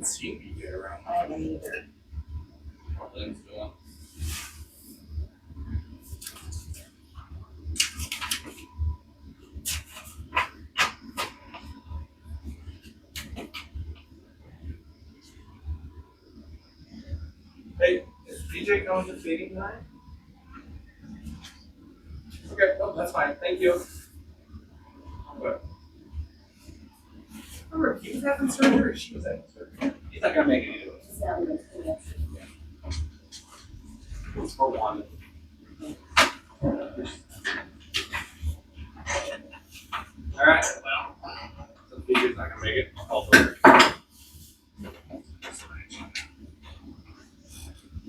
haven't seen BJ around. I haven't either. What Lynn's doing. Hey, is BJ coming to the meeting tonight? Okay, no, that's fine. Thank you. Okay. Remember, he was having surgery or she was having surgery? He's not gonna make it either. Is that what it's for? It's for one. Alright, well, since BJ's not gonna make it, I'll call for her.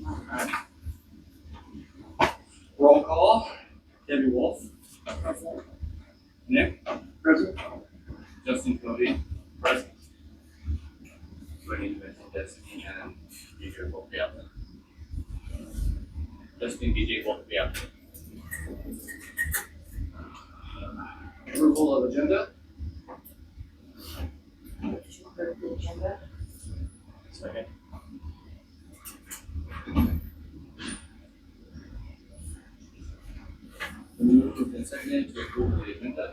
Alright. Roll call. Debbie Wolf. Present. Nick. Present. Justin Cody. Present. So I need to mention Destiny and BJ will be absent. Destiny and BJ will be absent. Approval of agenda. Did you approve the agenda? Second. Moved and seconded to approve the agenda.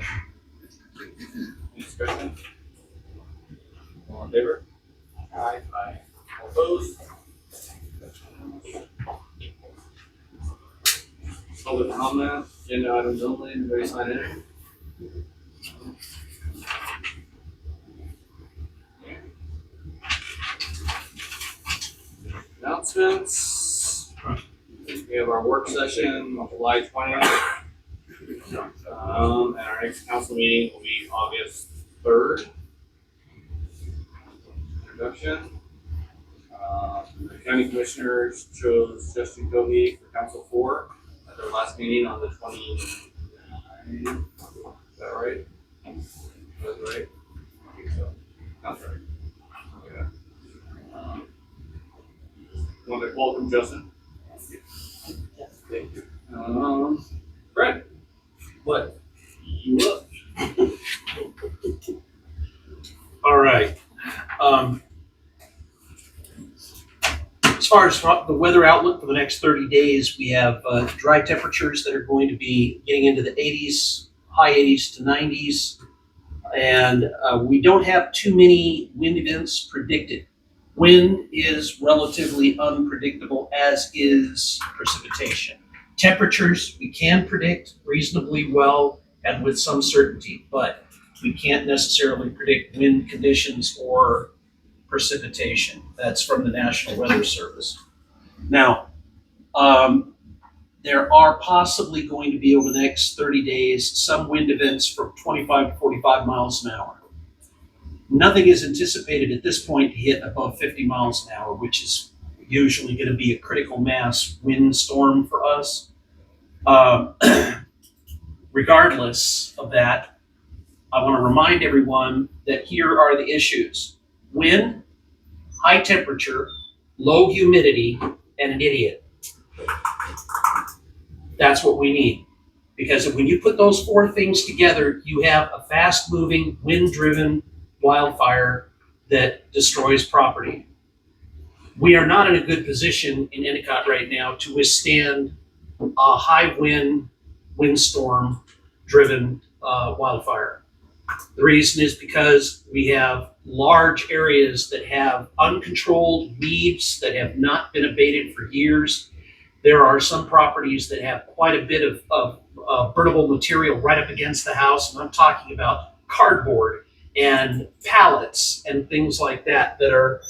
Any discussion? All in favor? Aye. Aye. All opposed? Public comment, agenda items only, anybody sign in? Announcements. We have our work session on July 20th. And our next council meeting will be August 3rd. Introduction. The county commissioners chose Justin Covey for council 4 at their last meeting on the 29th. Is that right? That's right? I think so. That's right. Okay. Want to welcome Justin? Thank you. Fred, what? You up? All right. As far as the weather outlook for the next 30 days, we have dry temperatures that are going to be getting into the 80s, high 80s to 90s, and we don't have too many wind events predicted. Wind is relatively unpredictable, as is precipitation. Temperatures we can predict reasonably well and with some certainty, but we can't necessarily predict wind conditions or precipitation. That's from the National Weather Service. Now, there are possibly going to be over the next 30 days some wind events from 25 to 45 miles an hour. Nothing is anticipated at this point to hit above 50 miles an hour, which is usually going to be a critical mass wind storm for us. Regardless of that, I want to remind everyone that here are the issues: wind, high temperature, low humidity, and an idiot. That's what we need. Because when you put those 4 things together, you have a fast-moving, wind-driven wildfire that destroys property. We are not in a good position in Endicott right now to withstand a high windstorm driven wildfire. The reason is because we have large areas that have uncontrolled weeds that have not been abated for years. There are some properties that have quite a bit of burnable material right up against the house, and I'm talking about cardboard and pallets and things like that that are,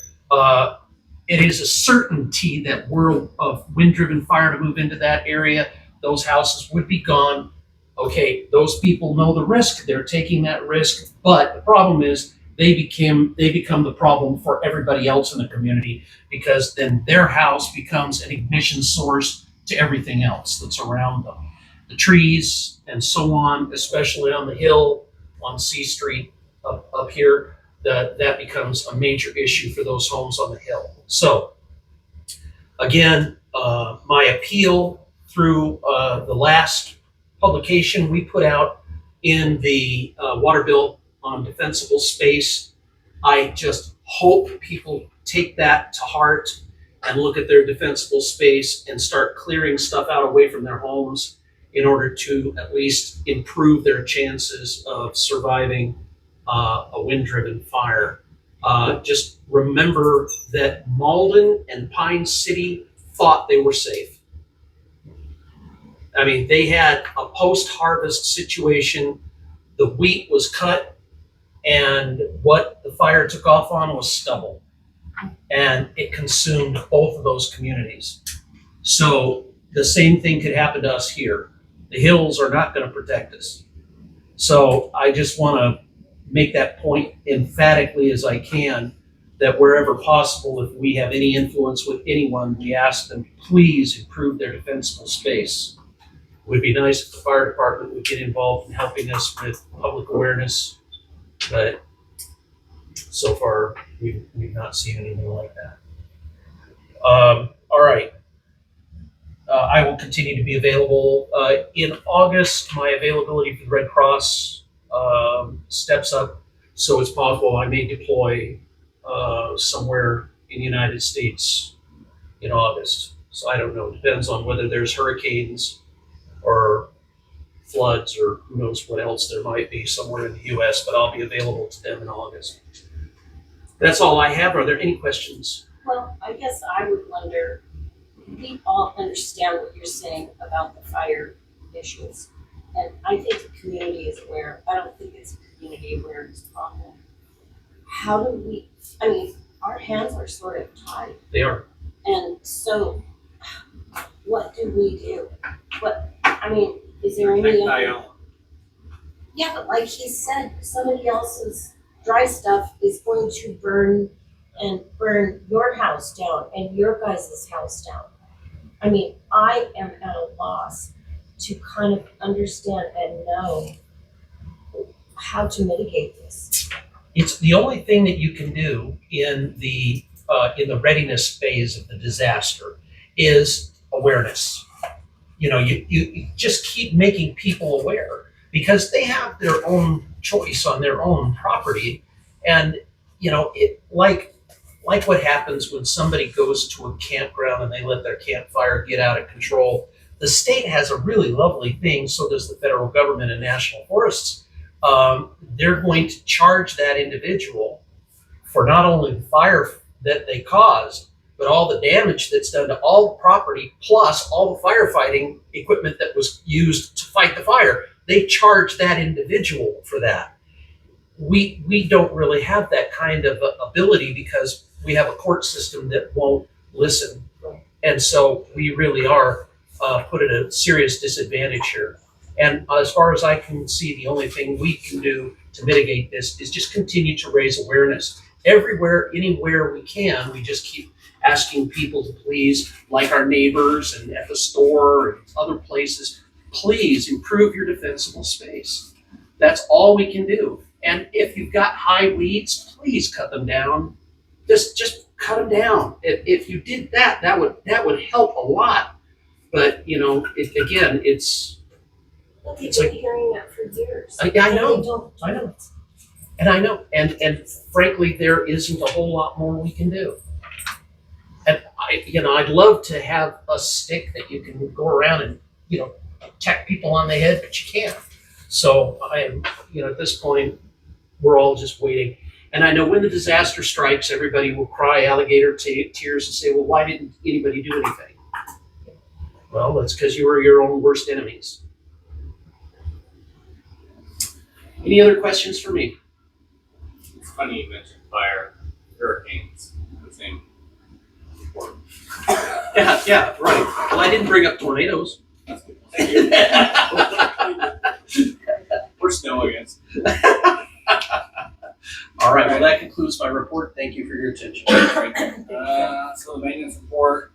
it is a certainty that were of wind-driven fire to move into that area, those houses would be gone. Okay, those people know the risk, they're taking that risk, but the problem is they become the problem for everybody else in the community, because then their house becomes an ignition source to everything else that's around them. The trees and so on, especially on the hill on C Street up here, that becomes a major issue for those homes on the hill. So again, my appeal through the last publication we put out in the water bill on defensible space, I just hope people take that to heart and look at their defensible space and start clearing stuff out away from their homes in order to at least improve their chances of surviving a wind-driven fire. Just remember that Malden and Pine City thought they were safe. I mean, they had a post-harvest situation. The wheat was cut, and what the fire took off on was stubble. And it consumed both of those communities. So the same thing could happen to us here. The hills are not going to protect us. So I just want to make that point emphatically as I can, that wherever possible, if we have any influence with anyone, we ask them, please improve their defensible space. It would be nice if the fire department would get involved in helping us with public awareness, but so far we've not seen anything like that. All right. I will continue to be available. In August, my availability for the Red Cross steps up, so it's possible I may deploy somewhere in the United States in August. So I don't know. It depends on whether there's hurricanes or floods or who knows what else there might be somewhere in the U.S., but I'll be available to them in August. That's all I have. Are there any questions? Well, I guess I would wonder, we all understand what you're saying about the fire issues. And I think the community is aware. I don't think it's a community awareness problem. How do we, I mean, our hands are sort of tied. They are. And so what do we do? I mean, is there any other? Yeah, but like he said, somebody else's dry stuff is going to burn your house down and your guys' house down. I mean, I am at a loss to kind of understand and know how to mitigate this. It's the only thing that you can do in the readiness phase of the disaster is awareness. You know, you just keep making people aware because they have their own choice on their own property. And, you know, it like what happens when somebody goes to a campground and they let their campfire get out of control. The state has a really lovely thing, so does the federal government and national forests. They're going to charge that individual for not only the fire that they caused, but all the damage that's done to all the property, plus all the firefighting equipment that was used to fight the fire. They charge that individual for that. We don't really have that kind of ability because we have a court system that won't listen. And so we really are put at a serious disadvantage here. And as far as I can see, the only thing we can do to mitigate this is just continue to raise awareness. Everywhere, anywhere we can, we just keep asking people to please, like our neighbors and at the store and other places, please improve your defensible space. That's all we can do. And if you've got high weeds, please cut them down. Just cut them down. If you did that, that would help a lot. But you know, it's. But they've been hearing that for years. I know. And frankly, there isn't a whole lot more we can do. And I'd love to have a stick that you can go around and, attack people on the head, but you can't. So I am, at this point, we're all just waiting. And I know when the disaster strikes, everybody will cry alligator tears and say, well, why didn't anybody do anything? Well, that's because you were your own worst enemies. Any other questions for me? It's funny you mentioned fire, hurricanes, the same. Yeah, right. Well, I didn't bring up tornadoes. Thank you. We're snow against. All right, well, that concludes my report. Thank you for your attention. So the maintenance report.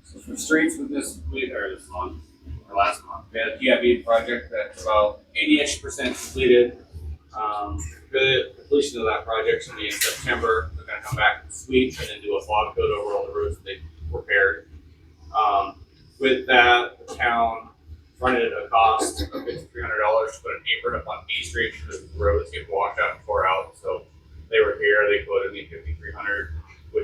So for streets with this month, or last month, we had a PIB project that's about 80-ish% completed. The completion of that project should be in September. They're going to come back and sweep and then do a fog coat over all the roads that they repaired. With that, the town fronted a cost of $5,300 to put an apron up on B Street because the roads get washed out and tore out. So they were here. They quoted me $5,300, which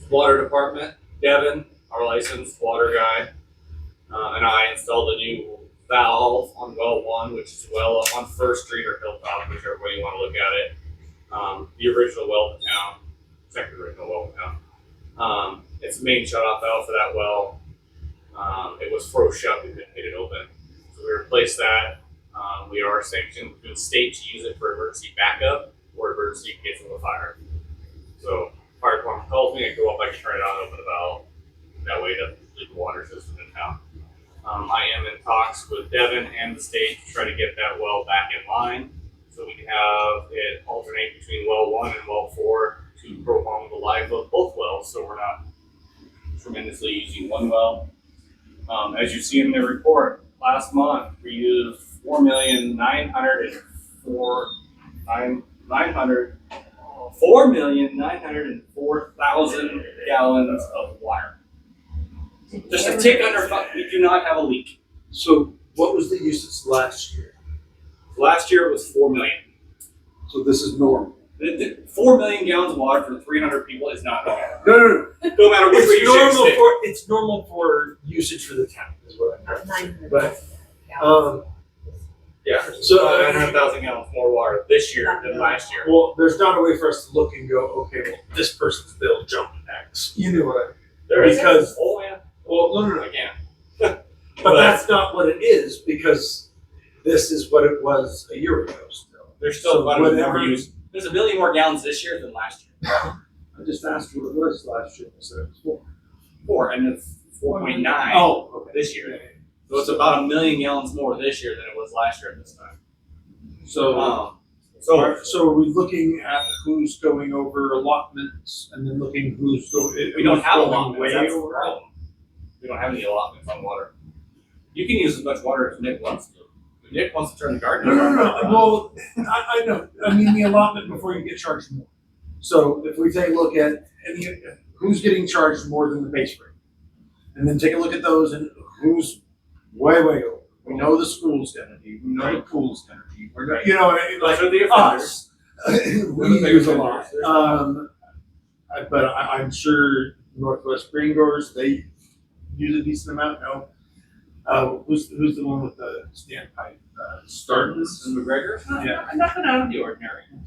Water department, Devin, our licensed water guy, and I installed a new valve on well 1, which is well up on First Street or Hilltop, whichever way you want to look at it. The original well in town, second original well in town. It's the main shutoff valve for that well. It was froze shut, we couldn't get it open. So we replaced that. We are sanctioned through the state to use it for emergency backup or emergency in case of a fire. So fire department calls me, I go up, I can turn it on, open the valve. That way it doesn't leak the water system in town. I am in talks with Devin and the state to try to get that well back in line so we can have it alternate between well 1 and well 4 to prolong the life of both wells so we're not tremendously using one well. As you see in the report, last month we used 4,904,000 gallons of water. Just a tick under, we do not have a leak. So what was the usage last year? Last year it was 4 million. So this is normal. 4 million gallons of water for 300 people is not normal. No. No matter which way It's you shake normal stick. it's normal for usage for the town, is what I heard. But Yeah, So, 900,000 gallons more water this year than last year. well, there's not a way for us to look and go, okay, well, this person's bill jumped X. You know what I mean? There is because- oh man, Well, no. again. But that's not what it is, because this is what it was a year ago still. There's still So quite a bit more whatever- use. There's a million more gallons this year than last year. I just asked what it was last year, I said it was 4. 4, and it's 4.9 Oh, okay. this year. So it's about a million gallons more this year than it was last year at this time. So, so are we looking at who's going over allotments and then looking who's going? we don't have going allotments. way That's the over? problem. We don't have any allotments on water. You can use as much water as Nick wants to. If Nick wants to turn the garden. No. Well, I know. I mean the allotment before you get charged more. So if we take a look at who's getting charged more than the base rate, and then take a look at those and who's way over. We know the school's gonna be. We know the pool's gonna be. We're not, Those are the offenders. us. We use a lot. But I'm sure Northwest Greengrowers, they use a decent amount. No. Who's the one with the standpipe? Starters? And McGregor? Yeah. Nothing out of the ordinary. And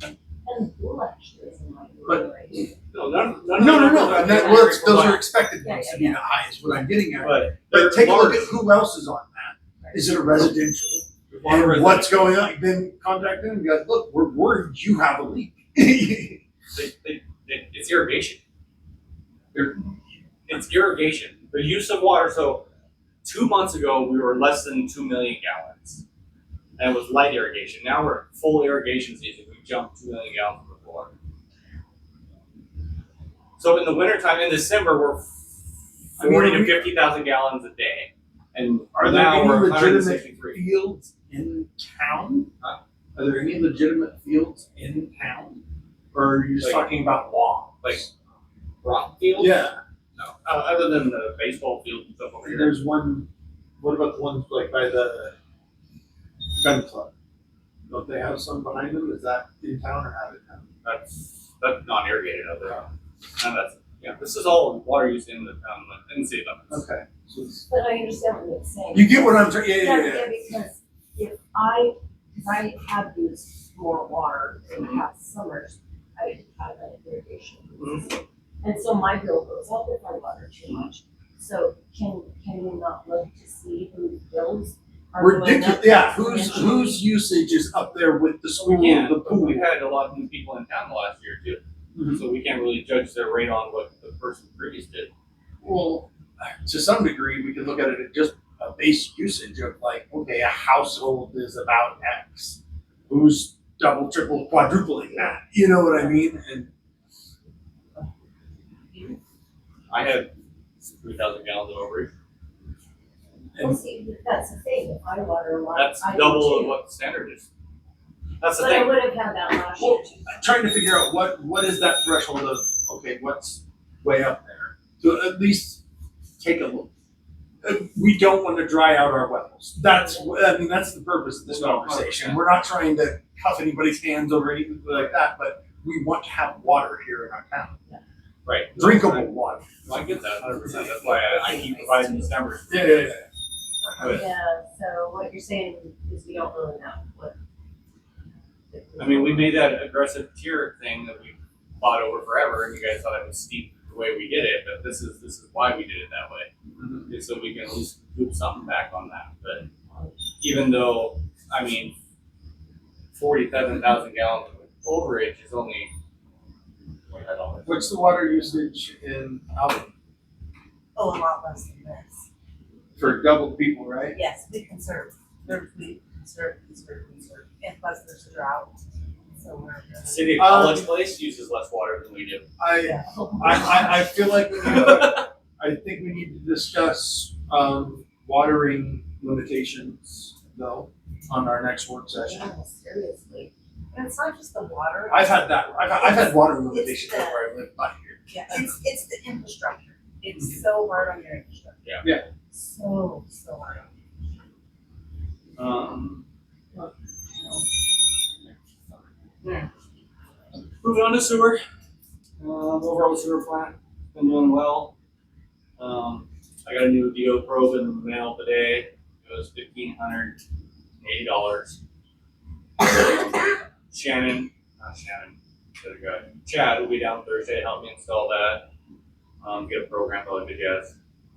the pool actually isn't like. But- No, none No. And that works. Those are expected Yeah, ones yeah, to be the highest. What I'm getting at. But But take a look at who else is on that. Is it a residential? And what's going on? Then contact them and go, look, we're worried you have a leak. It's irrigation. It's irrigation. The use of water. So 2 months ago, we were less than 2 million gallons. And it was light irrigation. Now we're full irrigation season. We jumped 2 million gallons of water. So in the wintertime, in December, we're 40 to 50,000 gallons a day. And Are there now any we're legitimate 163. fields in town? Huh? Are there any legitimate fields in town? Or are you just Like- talking about lawns? Like rock fields? Yeah. No. Other than the baseball field and stuff over here. There's one, what about the ones like by the gun club? Don't they have some behind them? Is that in town or out of town? That's not irrigated out there. And that's, this is all water used in the town, in the city limits. Okay. So it's- But I understand what you're saying. You get what I'm saying? Yeah. Because because I have used more water in past summers, I have an irrigation. And so my bill goes up if I water too much. So can we not look to see whose bills are going Ridiculous. up? Yeah. exponentially? Whose usage is up there with the school, We can, the but pool? we've had a lot of new people in town the last year too. Mhm. So we can't really judge their rate on what the person previous did. Well, to some degree, we can look at it at just a base usage of like, okay, a household is about X. Who's double, triple, quadrupling that? You know what I mean? And I had 3,000 gallons of overage. Well, see, that's the thing, if I water a lot, That's I do double of too. what the standard is. That's the But I thing. would have had that last year Well, too. trying to figure out what is that threshold of, okay, what's way up there? To at least take a look. We don't want to dry out our wells. That's the purpose of this No, conversation. 100%. We're not trying to cuff anybody's hands over anything like that, but we want to have water here in our town. Right. drinkable water. Well, I get that 100%. That's why I keep providing these numbers. Yeah. But, Yeah, so what you're saying is we don't really know what. I mean, we made that aggressive tier thing that we fought over forever, and you guys thought it was steep the way we did it, but this is why we did it that way. Is so we can at least loop something back on that. But even though, I mean, 47,000 gallons of overage is only $25. What's the water usage in Alvin? Oh, a lot less than this. For double people, right? Yes, we conserve. We conserve. And plus there's a drought. So we're. The City of College Place uses less water than we do. I feel like I think we need to discuss watering limitations though on our next work session. Yeah, seriously. And it's not just the water. I've had that. I've had water limitations where I live by here. Yeah, it's the infrastructure. It's so hard on your infrastructure. Yeah. So hard on. Moving on to sewer. Overall sewer plant been doing well. I got a new DO probe in the mail today. It was $1,580. The other guy, Chad will be down Thursday to help me install that. Get a program probably good guess.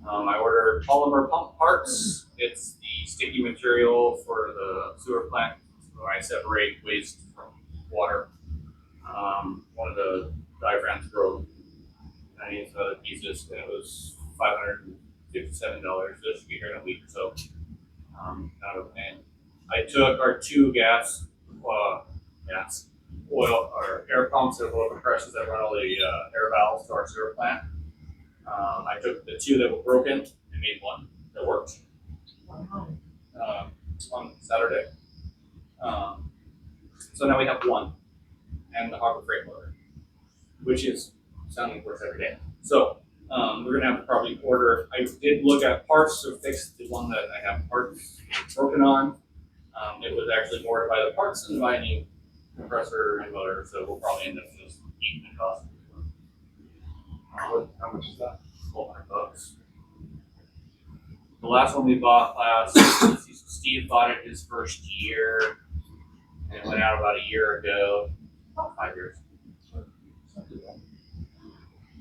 I ordered polymer pump parts. It's the sticky material for the sewer plant where I separate waste from water. One of the diaphragms broke. I needed some other pieces, and it was $557 just to be here in a week or so. Kind of a pain. I took our two oil or air pumps and oil compressors that run all the air valves to our sewer plant. I took the two that were broken and made one that worked on Saturday. So now we have one, and the Harbor Freight loader, which is sounding worse every day. So we're gonna have to probably order. I did look at parts to fix the one that I have parts broken on. It was actually more to buy the parts than buy a new compressor and motor, so we'll probably end up just eating the cost. How much is that? $1,200. The last one we bought Steve bought it his first year, and it went out about a year ago, about 5 years.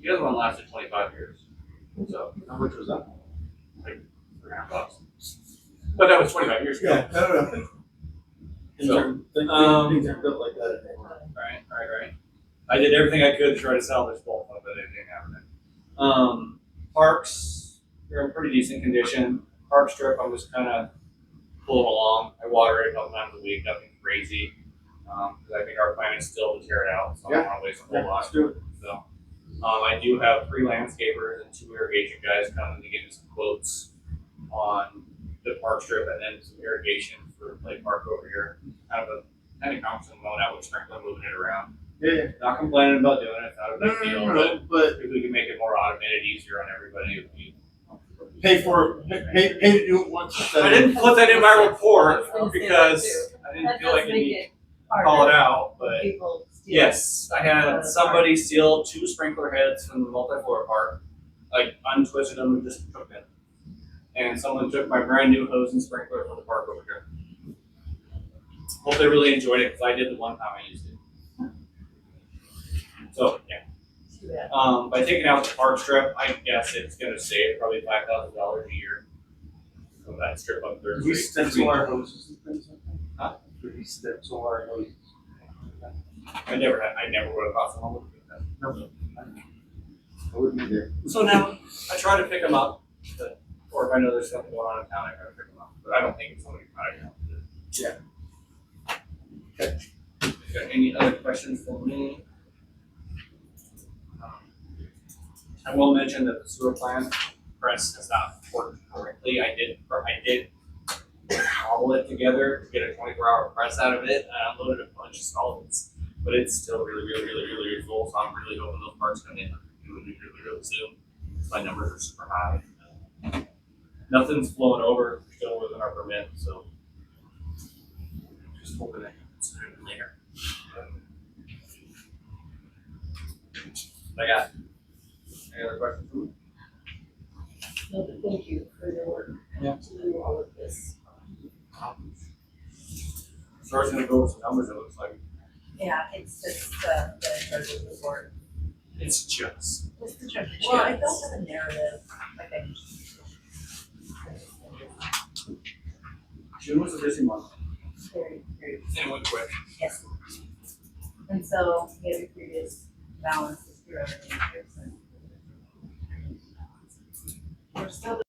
The other one lasted 25 years. So How much was that? like $300. But that was 25 years ago. No. So, Things aren't built like that anymore. Right. I did everything I could to try to salvage both of them, but it didn't happen. Parks, they're in pretty decent condition. Park strip, I'm just kind of pulling along. I water it a couple times a week, nothing crazy. Because I think our plan is still to tear it out, so I don't want to waste a whole lot. Let's do it. So, I do have 3 landscapers and 2 irrigation guys coming to give me some quotes on the park strip and then some irrigation for Lake Park over here. Kind of constant mowing out with sprinkler, moving it around. Yeah. Not complaining about doing it, not a big deal, but But if we can make it more automated, easier on everybody, it would be. pay to do it once. I didn't put that in my report because I didn't feel like you need to call it out, but People steal. yes, I had somebody steal 2 sprinkler heads from the multi-floor park, like untwisted them and just took them. And someone took my brand new hose and sprinkler from the park over here. Hope they really enjoyed it because I did the one time I used it. So yeah. Too bad. By taking out the park strip, I guess it's going to save probably $5,000 a year. So that strip up there. Do we stencil our hoses and things like that? Huh? Do we stencil our hoses? I never would have thought someone would do that. No. I wouldn't either. So now I try to pick them up, or if I know there's something going on in town, I try to pick them up. But I don't think it's somebody trying to. Yeah. Okay. Got any other questions for me? I will mention that the sewer plant press has not worked correctly. I did cobble it together to get a 24-hour press out of it. I unloaded a bunch of solvents, but it's still really full. So I'm really hoping those parts come in really soon. My numbers are super high. Nothing's flowing over. We're still within our permit, so just hoping that sooner than later. I got Any other questions from you? No, but thank you for your work Yeah. to do all of this. Star's gonna go over some numbers, it looks like. Yeah, it's just the treasurer's report. It's just. It's the treasure. Well, I don't have a narrative, like I usually do. June was a busy month. Very, very, And it went quick. yes. And so we have a previous balances here, everything here, so. We're still.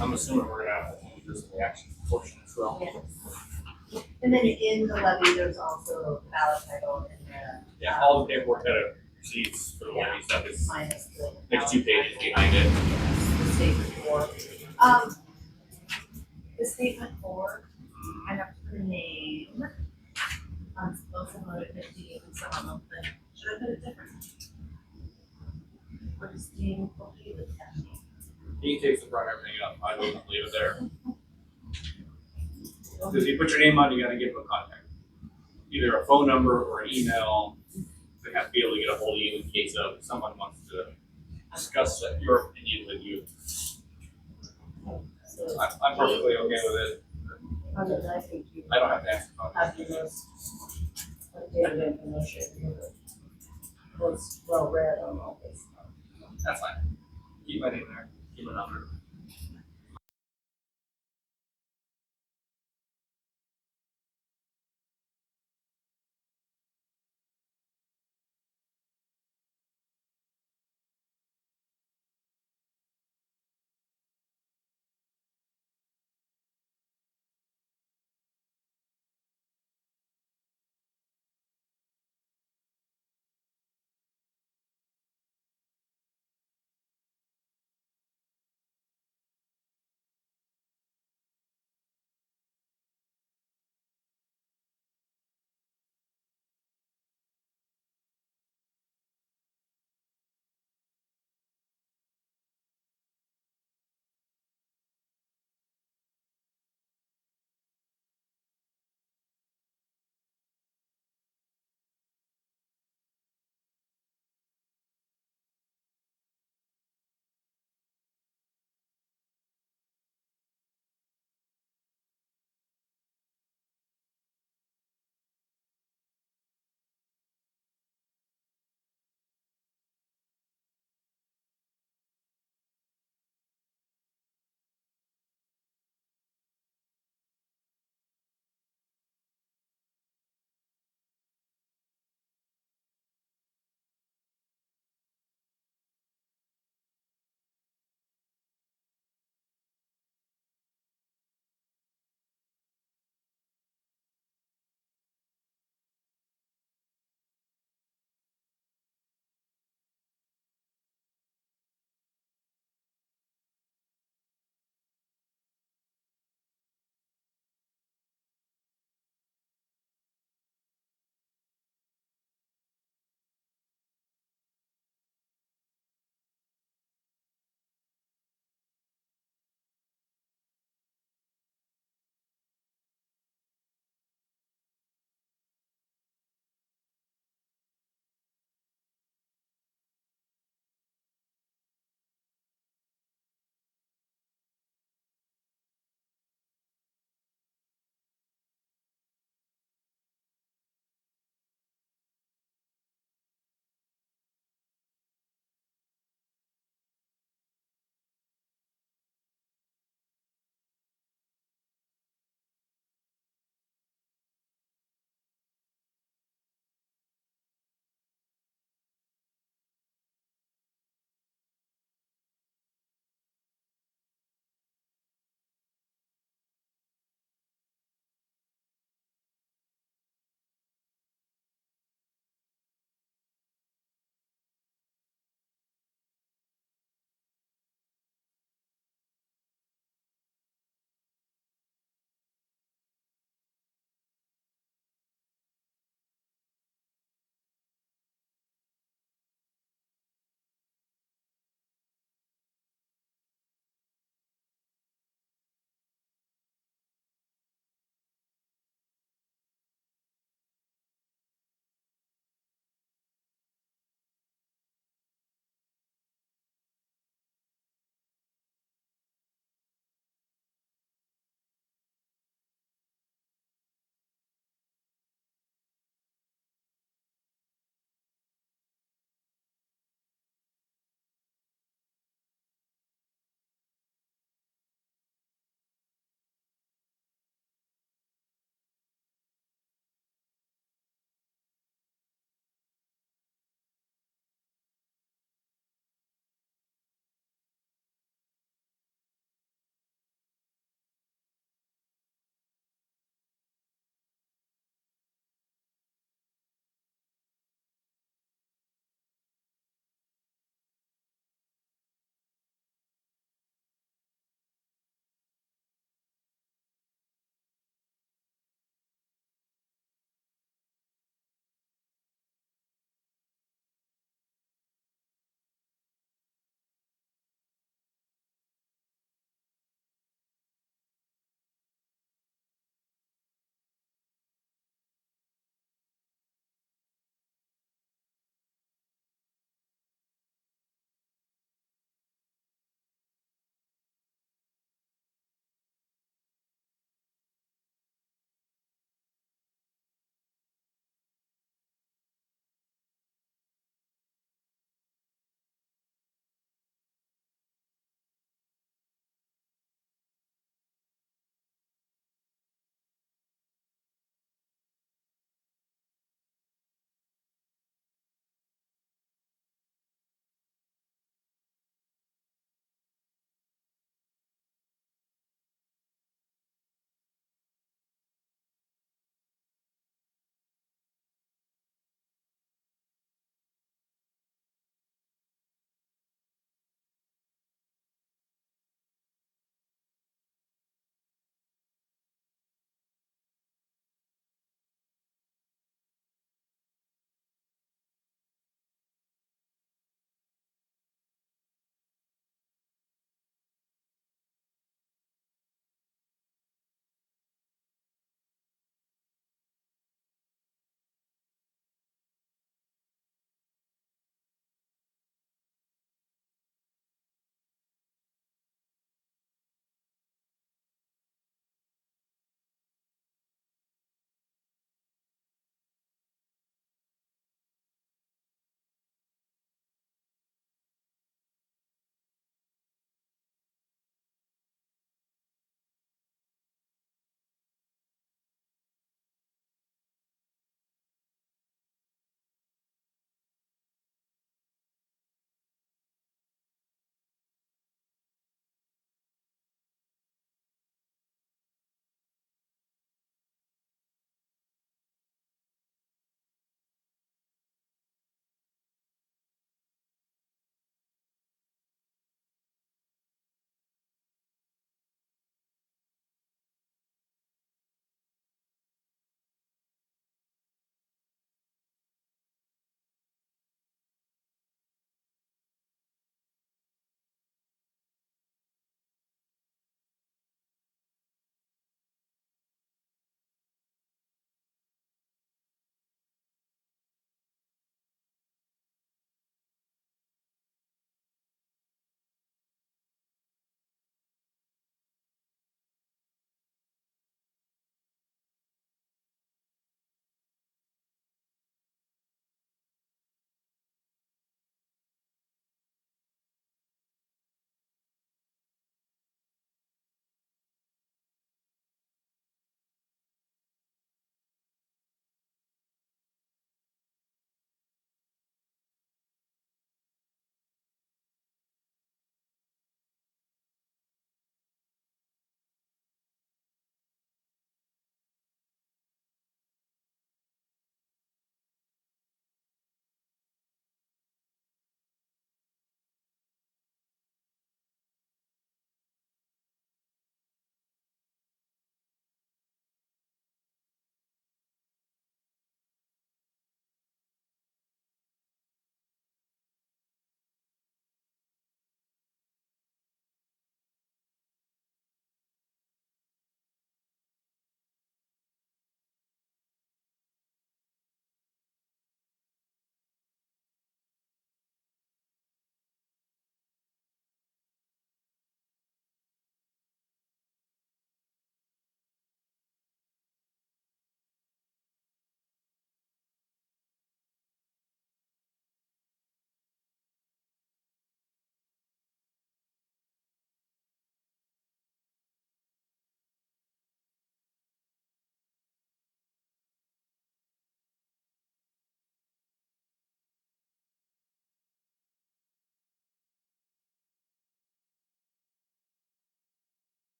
I'm assuming we're gonna have to do this in the action portion as well. Yes. And then in the levy, there's also ballot title in there. Yeah, all the paperwork had a receipts for the levy stuff is Minus the. next 2 pages behind it. Yes, the statement for, the statement for, I have to put a name. I'm supposed to put it 50 and some of them, but should I put it different? What is being okay with that name? He takes the brunt everything up, I don't leave it there. Because if you put your name on, you gotta give them a contact. Either a phone number or an email. They have to be able to get a hold of you in case of someone wants to discuss your opinion with you. So I'm perfectly okay with it. how did I think you I don't have to answer the phone. have the most updated information? was well read on all this stuff. That's fine. Keep my name there, keep my number.